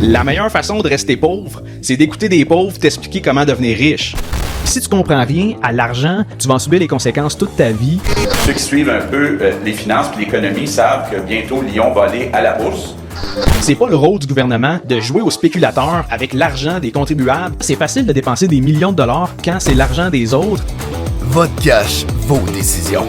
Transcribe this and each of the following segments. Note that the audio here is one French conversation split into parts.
La meilleure façon de rester pauvre, c'est d'écouter des pauvres t'expliquer comment devenir riche. Si tu comprends rien à l'argent, tu vas en subir les conséquences toute ta vie. Ceux qui suivent un peu les finances et l'économie savent que bientôt Lyon va aller à la bourse. C'est pas le rôle du gouvernement de jouer aux spéculateurs avec l'argent des contribuables. C'est facile de dépenser des millions de dollars quand c'est l'argent des autres. Votre cash, vos décisions.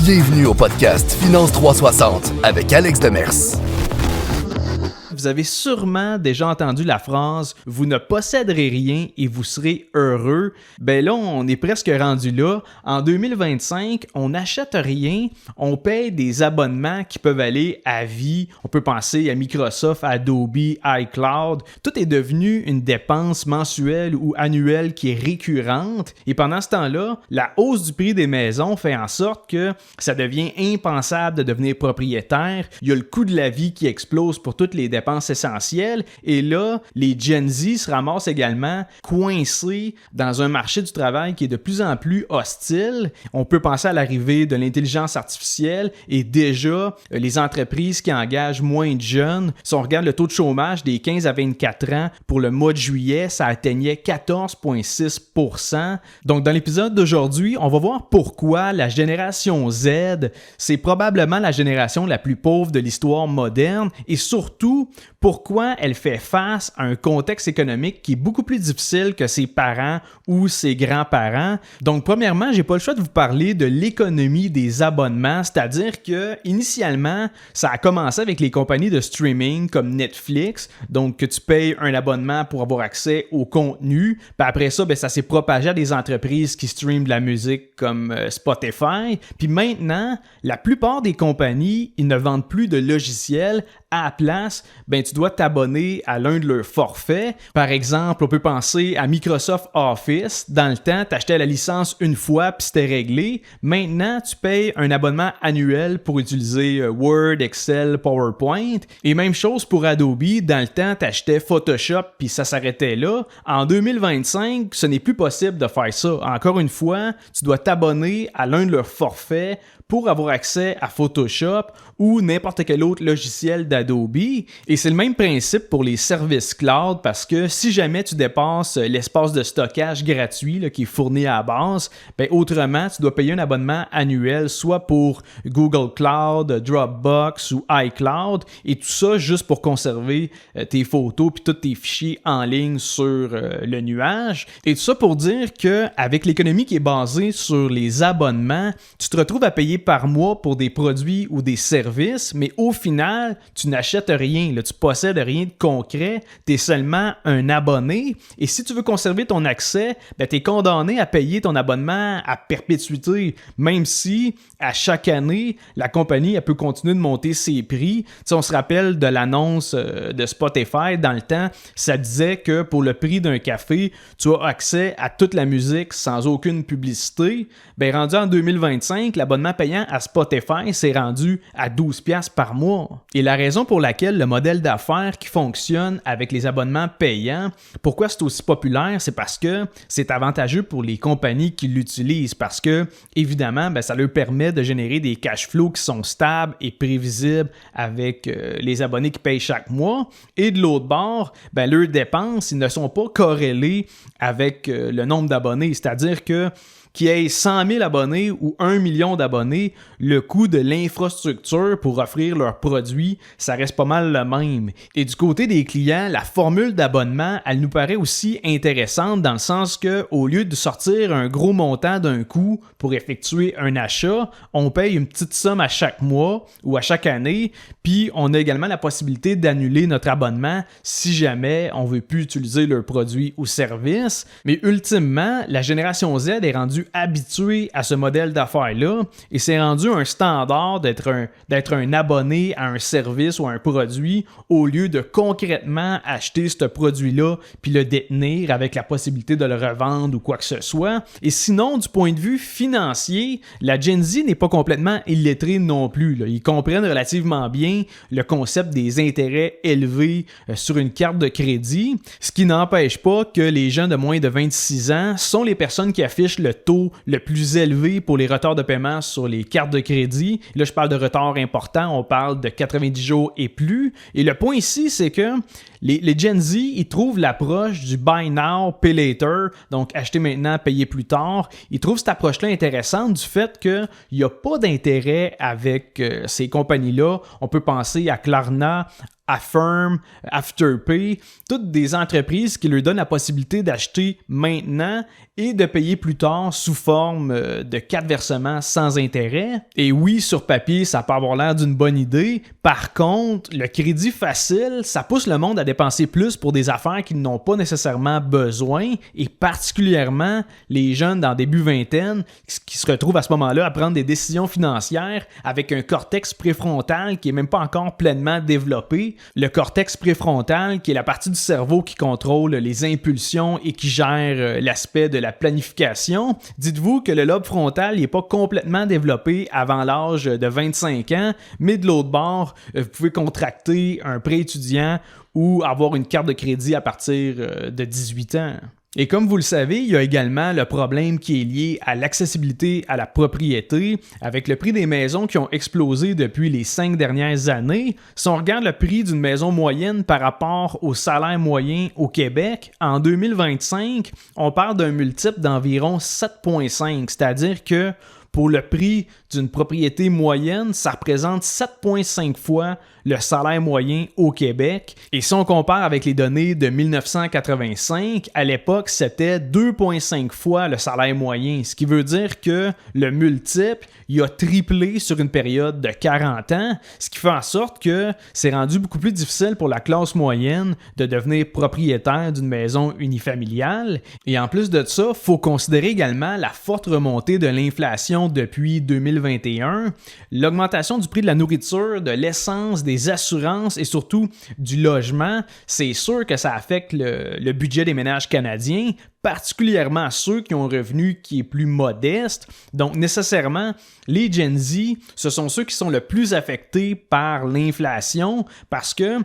Bienvenue au podcast Finance 360 avec Alex Demers. Vous avez sûrement déjà entendu la phrase « Vous ne posséderez rien et vous serez heureux ». Ben là, on est presque rendu là. En 2025, on n'achète rien, on paye des abonnements qui peuvent aller à vie. On peut penser à Microsoft, Adobe, iCloud. Tout est devenu une dépense mensuelle ou annuelle qui est récurrente. Et pendant ce temps-là, la hausse du prix des maisons fait en sorte que ça devient impensable de devenir propriétaire. Il y a le coût de la vie qui explose pour toutes les dépenses essentielles. Et là, les Gen Z se ramassent également coincés dans un marché du travail qui est de plus en plus hostile. On peut penser à l'arrivée de l'intelligence artificielle et déjà, les entreprises qui engagent moins de jeunes. Si on regarde le taux de chômage des 15 à 24 ans pour le mois de juillet, ça atteignait 14,6%. Donc, dans l'épisode d'aujourd'hui, on va voir pourquoi la génération Z, c'est probablement la génération la plus pauvre de l'histoire moderne et surtout, pourquoi elle fait face à un contexte économique qui est beaucoup plus difficile que ses parents ou ses grands-parents. Donc, premièrement, j'ai pas le choix de vous parler de l'économie des abonnements, c'est-à-dire que initialement, ça a commencé avec les compagnies de streaming comme Netflix, donc que tu payes un abonnement pour avoir accès au contenu. Puis après ça, ça s'est propagé à des entreprises qui streament de la musique comme Spotify. Puis maintenant, la plupart des compagnies, ils ne vendent plus de logiciels. À la place, tu dois t'abonner à l'un de leurs forfaits. Par exemple, on peut penser à Microsoft Office. Dans le temps, tu achetais la licence une fois puis c'était réglé. Maintenant, tu payes un abonnement annuel pour utiliser Word, Excel, PowerPoint. Et même chose pour Adobe. Dans le temps, tu achetais Photoshop puis ça s'arrêtait là. En 2025, ce n'est plus possible de faire ça. Encore une fois, tu dois t'abonner à l'un de leurs forfaits pour avoir accès à Photoshop ou n'importe quel autre logiciel d'Adobe. Et c'est le même principe pour les services cloud parce que si jamais tu dépasses l'espace de stockage gratuit là, qui est fourni à la base, autrement, tu dois payer un abonnement annuel soit pour Google Cloud, Dropbox ou iCloud et tout ça juste pour conserver tes photos puis tous tes fichiers en ligne sur le nuage. Et tout ça pour dire qu'avec l'économie qui est basée sur les abonnements, tu te retrouves à payer par mois pour des produits ou des services, mais au final, tu n'achètes rien, là, tu possèdes rien de concret, tu es seulement un abonné et si tu veux conserver ton accès, tu es condamné à payer ton abonnement à perpétuité, même si à chaque année, la compagnie elle peut continuer de monter ses prix. On se rappelle de l'annonce de Spotify dans le temps, ça disait que pour le prix d'un café, tu as accès à toute la musique sans aucune publicité. Rendu en 2025, l'abonnement payant à Spotify s'est rendu à 12$ par mois. Et la raison pour laquelle le modèle d'affaires qui fonctionne avec les abonnements payants, pourquoi c'est aussi populaire, c'est parce que c'est avantageux pour les compagnies qui l'utilisent parce que, évidemment, ça leur permet de générer des cash flows qui sont stables et prévisibles avec les abonnés qui payent chaque mois. Et de l'autre bord, leurs dépenses ils ne sont pas corrélées avec le nombre d'abonnés, c'est-à-dire que qu'il y ait 100 000 abonnés ou 1 million d'abonnés, le coût de l'infrastructure pour offrir leurs produits, ça reste pas mal le même. Et du côté des clients, la formule d'abonnement, elle nous paraît aussi intéressante dans le sens que, au lieu de sortir un gros montant d'un coup pour effectuer un achat, on paye une petite somme à chaque mois ou à chaque année, puis on a également la possibilité d'annuler notre abonnement si jamais on veut plus utiliser leurs produits ou services. Mais ultimement, la génération Z est rendue habitué à ce modèle d'affaires-là et c'est rendu un standard d'être un abonné à un service ou à un produit au lieu de concrètement acheter ce produit-là puis le détenir avec la possibilité de le revendre ou quoi que ce soit. Et sinon, du point de vue financier, la Gen Z n'est pas complètement illettrée non plus, là. Ils comprennent relativement bien le concept des intérêts élevés sur une carte de crédit, ce qui n'empêche pas que les gens de moins de 26 ans sont les personnes qui affichent le taux taux le plus élevé pour les retards de paiement sur les cartes de crédit. Là, je parle de retards importants, on parle de 90 jours et plus. Et le point ici, c'est que les Gen Z, ils trouvent l'approche du buy now, pay later, donc acheter maintenant, payer plus tard. Ils trouvent cette approche-là intéressante du fait qu'il n'y a pas d'intérêt avec ces compagnies-là. On peut penser à Klarna, Affirm, Afterpay, toutes des entreprises qui leur donnent la possibilité d'acheter maintenant et de payer plus tard sous forme de 4 versements sans intérêt. Et oui, sur papier, ça peut avoir l'air d'une bonne idée. Par contre, le crédit facile, ça pousse le monde à dépenser plus pour des affaires qu'ils n'ont pas nécessairement besoin, et particulièrement les jeunes dans début vingtaine qui se retrouvent à ce moment-là à prendre des décisions financières avec un cortex préfrontal qui n'est même pas encore pleinement développé. Le cortex préfrontal, qui est la partie du cerveau qui contrôle les impulsions et qui gère l'aspect de la planification. Dites-vous que le lobe frontal n'est pas complètement développé avant l'âge de 25 ans, mais de l'autre bord, vous pouvez contracter un prêt étudiant ou avoir une carte de crédit à partir de 18 ans. Et comme vous le savez, il y a également le problème qui est lié à l'accessibilité à la propriété, avec le prix des maisons qui ont explosé depuis les 5 dernières années. Si on regarde le prix d'une maison moyenne par rapport au salaire moyen au Québec, en 2025, on parle d'un multiple d'environ 7,5, c'est-à-dire que pour le prix d'une propriété moyenne, ça représente 7,5 fois le salaire moyen au Québec. Et si on compare avec les données de 1985, à l'époque, c'était 2,5 fois le salaire moyen. Ce qui veut dire que le multiple, il a triplé sur une période de 40 ans, ce qui fait en sorte que c'est rendu beaucoup plus difficile pour la classe moyenne de devenir propriétaire d'une maison unifamiliale. Et en plus de ça, il faut considérer également la forte remontée de l'inflation depuis 2021, l'augmentation du prix de la nourriture, de l'essence, des assurances et surtout du logement. C'est sûr que ça affecte le budget des ménages canadiens, particulièrement ceux qui ont un revenu qui est plus modeste. Donc, nécessairement, les Gen Z, ce sont ceux qui sont le plus affectés par l'inflation parce qu'ils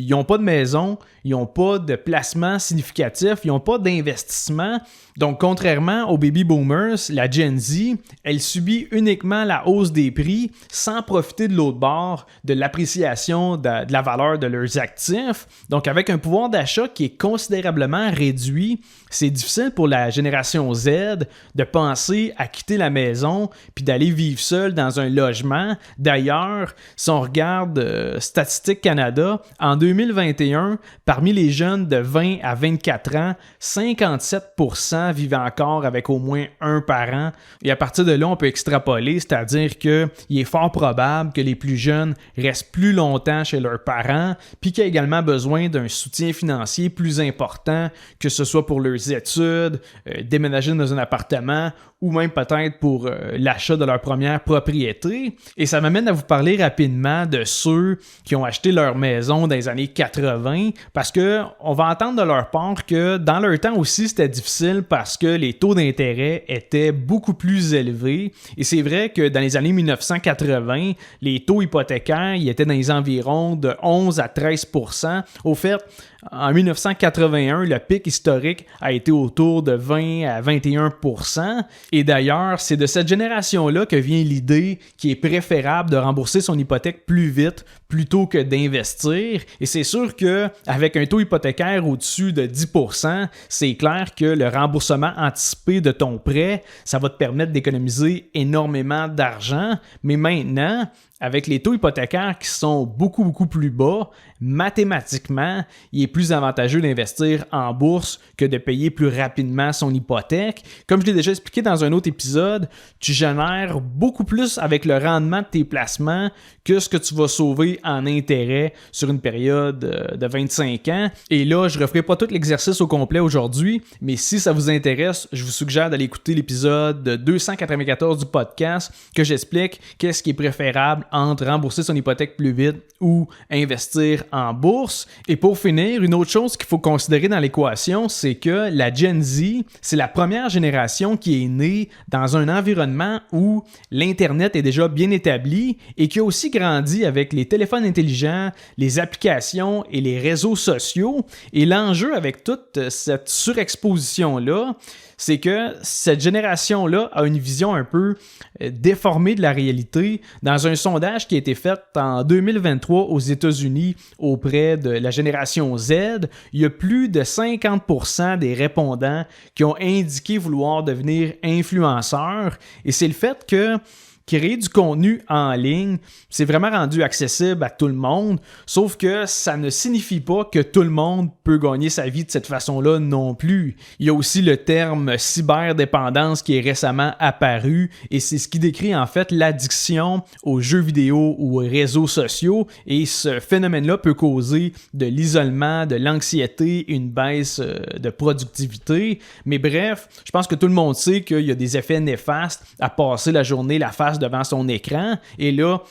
n'ont pas de maison, ils n'ont pas de placement significatif, ils n'ont pas d'investissement. Donc, contrairement aux baby boomers, la Gen Z, elle subit uniquement la hausse des prix sans profiter de l'autre bord de l'appréciation de la valeur de leurs actifs. Donc, avec un pouvoir d'achat qui est considérablement réduit, c'est difficile pour la génération Z de penser à quitter la maison puis d'aller vivre seul dans un logement. D'ailleurs, si on regarde Statistique Canada, en 2021, parmi les jeunes de 20 à 24 ans, 57% vivaient encore avec au moins un parent. Et à partir de là, on peut extrapoler, c'est-à-dire qu'il est fort probable que les plus jeunes restent plus longtemps chez leurs parents puis qu'il y a également besoin d'un soutien financier plus important, que ce soit pour leurs études, déménager dans un appartement ou même peut-être pour l'achat de leur première propriété. Et ça m'amène à vous parler rapidement de ceux qui ont acheté leur maison dans les années 80 parce qu'on va entendre de leur part que dans leur temps aussi, c'était difficile parce que les taux d'intérêt étaient beaucoup plus élevés. Et c'est vrai que dans les années 1980, les taux hypothécaires ils étaient dans les environs de 11 à 13%. Au fait, en 1981, le pic historique a été autour de 20 à 21%. Et d'ailleurs, c'est de cette génération-là que vient l'idée qu'il est préférable de rembourser son hypothèque plus vite plutôt que d'investir. Et c'est sûr qu'avec un taux hypothécaire au-dessus de 10%, c'est clair que le remboursement anticipé de ton prêt, ça va te permettre d'économiser énormément d'argent. Mais maintenant, avec les taux hypothécaires qui sont beaucoup, beaucoup plus bas, mathématiquement, il est plus avantageux d'investir en bourse que de payer plus rapidement son hypothèque. Comme je l'ai déjà expliqué dans un autre épisode, tu génères beaucoup plus avec le rendement de tes placements que ce que tu vas sauver en intérêt sur une période de 25 ans. Et là, je ne referai pas tout l'exercice au complet aujourd'hui, mais si ça vous intéresse, je vous suggère d'aller écouter l'épisode 294 du podcast que j'explique qu'est-ce qui est préférable entre rembourser son hypothèque plus vite ou investir en bourse. Et pour finir, une autre chose qu'il faut considérer dans l'équation, c'est que la Gen Z, c'est la première génération qui est née dans un environnement où l'Internet est déjà bien établi et qui a aussi grandi avec les téléphones téléphones intelligents, les applications et les réseaux sociaux. Et l'enjeu avec toute cette surexposition-là, c'est que cette génération-là a une vision un peu déformée de la réalité. Dans un sondage qui a été fait en 2023 aux États-Unis auprès de la génération Z, il y a plus de 50% des répondants qui ont indiqué vouloir devenir influenceurs. Et c'est le fait que créer du contenu en ligne, c'est vraiment rendu accessible à tout le monde, sauf que ça ne signifie pas que tout le monde peut gagner sa vie de cette façon-là non plus. Il y a aussi le terme cyberdépendance qui est récemment apparu et c'est ce qui décrit en fait l'addiction aux jeux vidéo ou aux réseaux sociaux et ce phénomène-là peut causer de l'isolement, de l'anxiété, une baisse de productivité. Mais bref, je pense que tout le monde sait qu'il y a des effets néfastes à passer la journée la face devant son écran. Et là,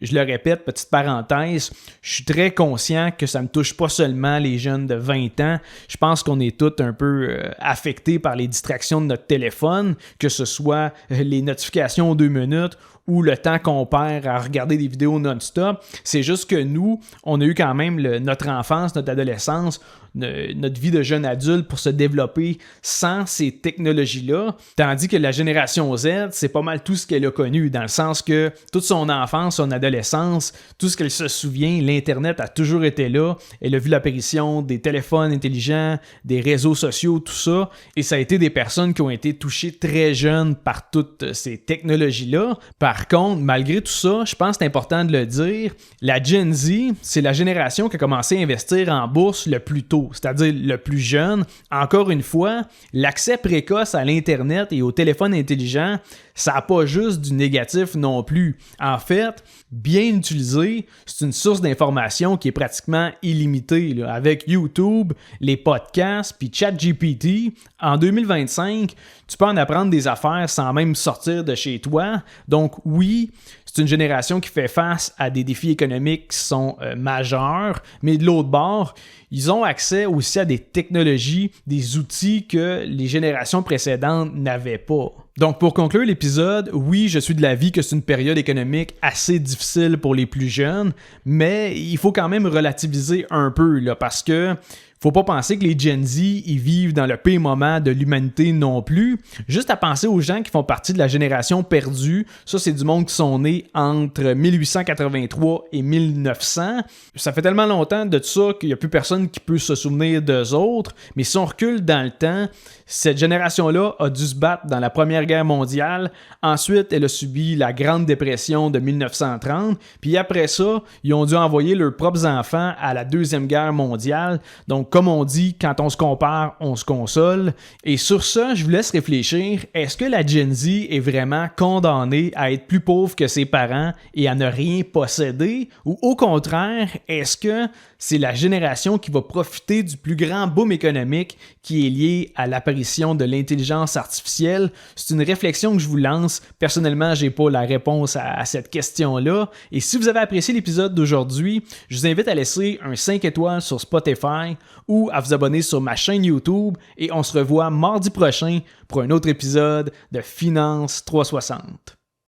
je le répète, petite parenthèse, je suis très conscient que ça ne touche pas seulement les jeunes de 20 ans. Je pense qu'on est tous un peu affectés par les distractions de notre téléphone, que ce soit les notifications aux 2 minutes ou le temps qu'on perd à regarder des vidéos non-stop. C'est juste que nous, on a eu quand même notre enfance, notre adolescence, notre vie de jeune adulte pour se développer sans ces technologies-là, tandis que la génération Z, c'est pas mal tout ce qu'elle a connu, dans le sens que toute son enfance, son adolescence, tout ce qu'elle se souvient, l'Internet a toujours été là, elle a vu l'apparition des téléphones intelligents, des réseaux sociaux, tout ça, et ça a été des personnes qui ont été touchées très jeunes par toutes ces technologies-là. Par contre, malgré tout ça, je pense que c'est important de le dire, la Gen Z, c'est la génération qui a commencé à investir en bourse le plus tôt, c'est-à-dire le plus jeune. Encore une fois, l'accès précoce à l'Internet et au téléphone intelligent, ça n'a pas juste du négatif non plus. En fait, bien utilisé, c'est une source d'information qui est pratiquement illimitée. Là. Avec YouTube, les podcasts, puis ChatGPT, en 2025, tu peux en apprendre des affaires sans même sortir de chez toi. Donc oui, c'est une génération qui fait face à des défis économiques qui sont majeurs, mais de l'autre bord, ils ont accès aussi à des technologies, des outils que les générations précédentes n'avaient pas. Donc pour conclure l'épisode, oui, je suis de l'avis que c'est une période économique assez difficile pour les plus jeunes, mais il faut quand même relativiser un peu là, parce que faut pas penser que les Gen Z ils vivent dans le pire moment de l'humanité non plus. Juste à penser aux gens qui font partie de la génération perdue, ça c'est du monde qui sont nés entre 1883 et 1900. Ça fait tellement longtemps de ça qu'il n'y a plus personne qui peut se souvenir d'eux autres, mais si on recule dans le temps, cette génération-là a dû se battre dans la Première Guerre mondiale. Ensuite, elle a subi la Grande Dépression de 1930. Puis après ça, ils ont dû envoyer leurs propres enfants à la Deuxième Guerre mondiale. Donc, comme on dit, quand on se compare, on se console. Et sur ça, je vous laisse réfléchir. Est-ce que la Gen Z est vraiment condamnée à être plus pauvre que ses parents et à ne rien posséder? Ou au contraire, est-ce que c'est la génération qui va profiter du plus grand boom économique qui est lié à l'apparition de l'intelligence artificielle? C'est une réflexion que je vous lance. Personnellement, j'ai pas la réponse à cette question-là. Et si vous avez apprécié l'épisode d'aujourd'hui, je vous invite à laisser un 5 étoiles sur Spotify ou à vous abonner sur ma chaîne YouTube. Et on se revoit mardi prochain pour un autre épisode de Finance 360.